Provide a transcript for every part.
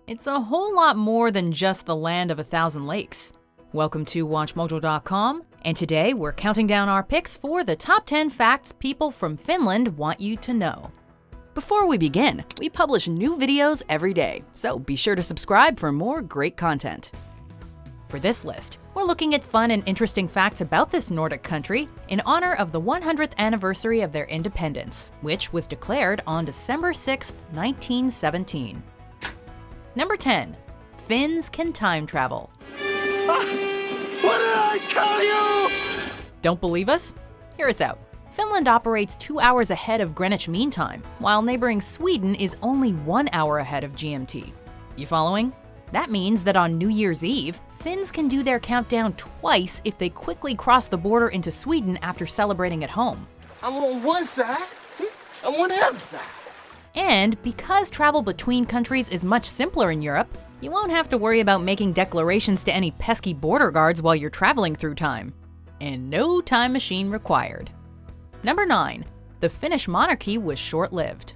It's a whole lot more than just the land of 1,000 lakes. Welcome to WatchMojo.com, and today we're counting down our picks for the top 10 facts people from Finland want you to know. Before we begin, we publish new videos every day, so be sure to subscribe for more great content. For this list, we're looking at fun and interesting facts about this Nordic country in honor of the 100th anniversary of their independence, which was declared on December 6, 1917. Number 10. Finns can time travel. What did I tell you? Don't believe us? Hear us out. Finland operates 2 hours ahead of Greenwich Mean Time, while neighboring Sweden is only 1 hour ahead of GMT. You following? That means that on New Year's Eve, Finns can do their countdown twice if they quickly cross the border into Sweden after celebrating at home. I'm on one side, see? I'm on the other side. And because travel between countries is much simpler in Europe, you won't have to worry about making declarations to any pesky border guards while you're traveling through time. And no time machine required. Number 9. The Finnish monarchy was short-lived.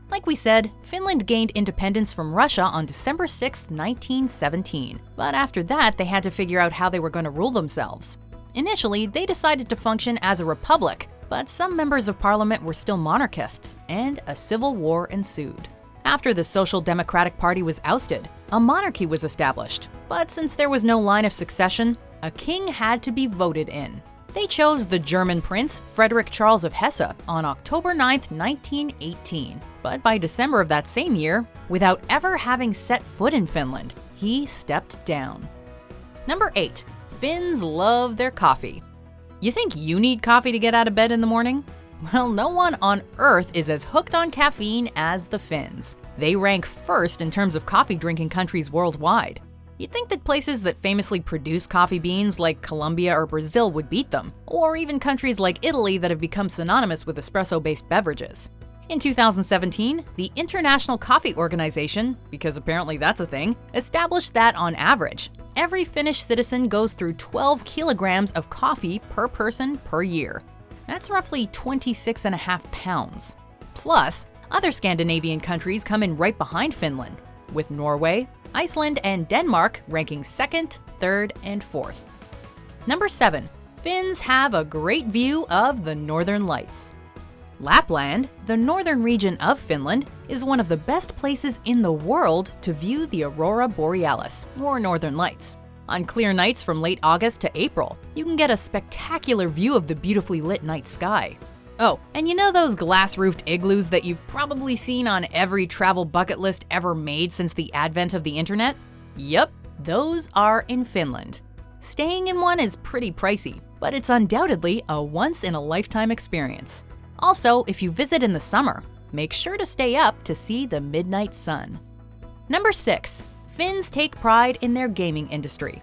Like we said, Finland gained independence from Russia on December 6, 1917. But after that, they had to figure out how they were going to rule themselves. Initially, they decided to function as a republic, but some members of parliament were still monarchists, and a civil war ensued. After the Social Democratic Party was ousted, a monarchy was established. But since there was no line of succession, a king had to be voted in. They chose the German prince, Frederick Charles of Hesse, on October 9, 1918. But by December of that same year, without ever having set foot in Finland, he stepped down. Number 8. Finns love their coffee. You think you need coffee to get out of bed in the morning? Well, no one on Earth is as hooked on caffeine as the Finns. They rank first in terms of coffee drinking countries worldwide. You'd think that places that famously produce coffee beans like Colombia or Brazil would beat them, or even countries like Italy that have become synonymous with espresso-based beverages. In 2017, the International Coffee Organization, because apparently that's a thing, established that on average, every Finnish citizen goes through 12 kilograms of coffee per person per year. That's roughly 26.5 pounds. Plus, other Scandinavian countries come in right behind Finland, with Norway, Iceland, and Denmark ranking 2nd, 3rd, and 4th. Number 7. Finns have a great view of the Northern Lights. Lapland, the northern region of Finland, is one of the best places in the world to view the aurora borealis, or northern lights. On clear nights from late August to April, you can get a spectacular view of the beautifully lit night sky. Oh, and you know those glass-roofed igloos that you've probably seen on every travel bucket list ever made since the advent of the internet? Yup, those are in Finland. Staying in one is pretty pricey, but it's undoubtedly a once-in-a-lifetime experience. Also, if you visit in the summer, make sure to stay up to see the midnight sun. Number 6. Finns take pride in their gaming industry.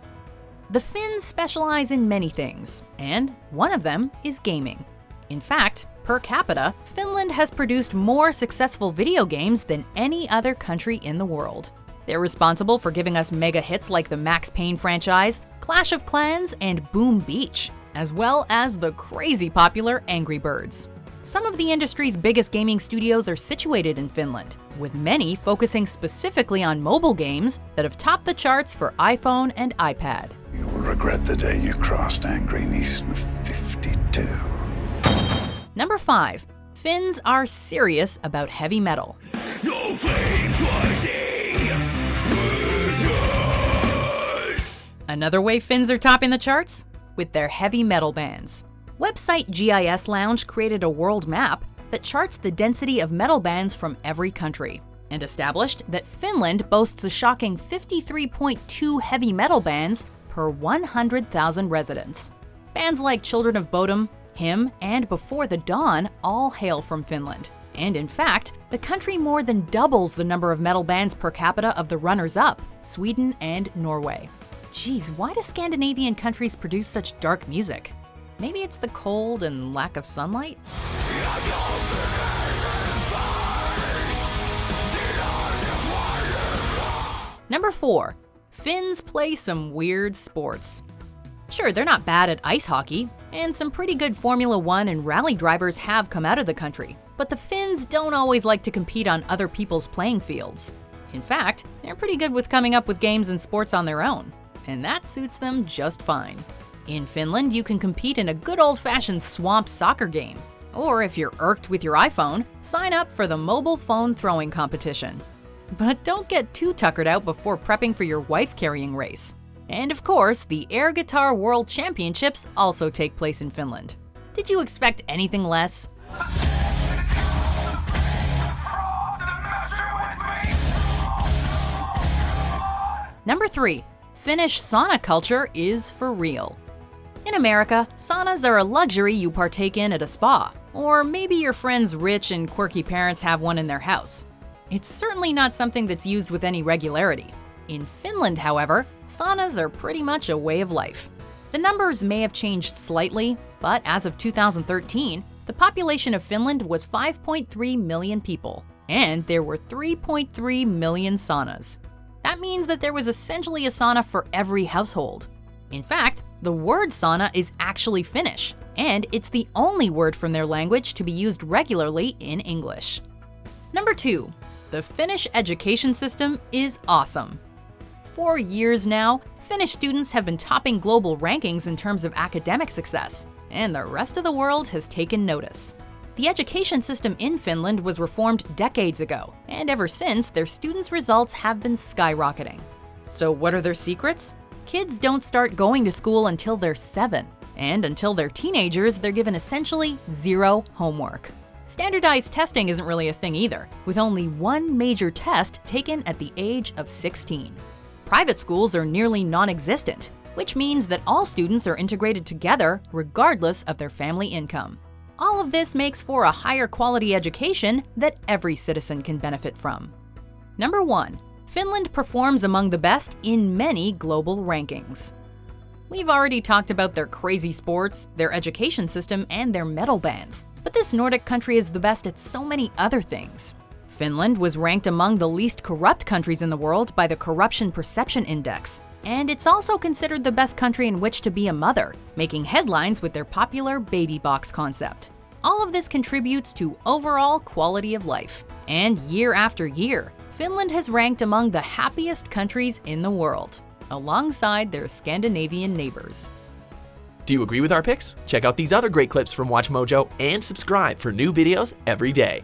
The Finns specialize in many things, and one of them is gaming. In fact, per capita, Finland has produced more successful video games than any other country in the world. They're responsible for giving us mega hits like the Max Payne franchise, Clash of Clans, and Boom Beach, as well as the crazy popular Angry Birds. Some of the industry's biggest gaming studios are situated in Finland, with many focusing specifically on mobile games that have topped the charts for iPhone and iPad. You will regret the day you crossed Angry Eastern 52. Number 5. Finns are serious about heavy metal. No flames rising. Another way Finns are topping the charts? With their heavy metal bands. Website GIS Lounge created a world map that charts the density of metal bands from every country, and established that Finland boasts a shocking 53.2 heavy metal bands per 100,000 residents. Bands like Children of Bodom, Him, and Before the Dawn all hail from Finland. And in fact, the country more than doubles the number of metal bands per capita of the runners-up, Sweden and Norway. Geez, why do Scandinavian countries produce such dark music? Maybe it's the cold and lack of sunlight? Number 4. Finns play some weird sports. Sure, they're not bad at ice hockey, and some pretty good Formula 1 and rally drivers have come out of the country, but the Finns don't always like to compete on other people's playing fields. In fact, they're pretty good with coming up with games and sports on their own, and that suits them just fine. In Finland, you can compete in a good old-fashioned swamp soccer game. Or if you're irked with your iPhone, sign up for the mobile phone throwing competition. But don't get too tuckered out before prepping for your wife-carrying race. And of course, the Air Guitar World Championships also take place in Finland. Did you expect anything less? Number 3. Finnish sauna culture is for real. In America, saunas are a luxury you partake in at a spa, or maybe your friend's rich and quirky parents have one in their house. It's certainly not something that's used with any regularity. In Finland, however, saunas are pretty much a way of life. The numbers may have changed slightly, but as of 2013, the population of Finland was 5.3 million people, and there were 3.3 million saunas. That means that there was essentially a sauna for every household. In fact, the word sauna is actually Finnish, and it's the only word from their language to be used regularly in English. Number 2. The Finnish education system is awesome. For years now, Finnish students have been topping global rankings in terms of academic success, and the rest of the world has taken notice. The education system in Finland was reformed decades ago, and ever since, their students' results have been skyrocketing. So what are their secrets? Kids don't start going to school until they're 7, and until they're teenagers, they're given essentially zero homework. Standardized testing isn't really a thing either, with only one major test taken at the age of 16. Private schools are nearly non-existent, which means that all students are integrated together regardless of their family income. All of this makes for a higher quality education that every citizen can benefit from. Number 1. Finland performs among the best in many global rankings. We've already talked about their crazy sports, their education system, and their medal bans, but this Nordic country is the best at so many other things. Finland was ranked among the least corrupt countries in the world by the Corruption Perception Index, and it's also considered the best country in which to be a mother, making headlines with their popular baby box concept. All of this contributes to overall quality of life. And year after year, Finland has ranked among the happiest countries in the world, alongside their Scandinavian neighbors. Do you agree with our picks? Check out these other great clips from WatchMojo and subscribe for new videos every day.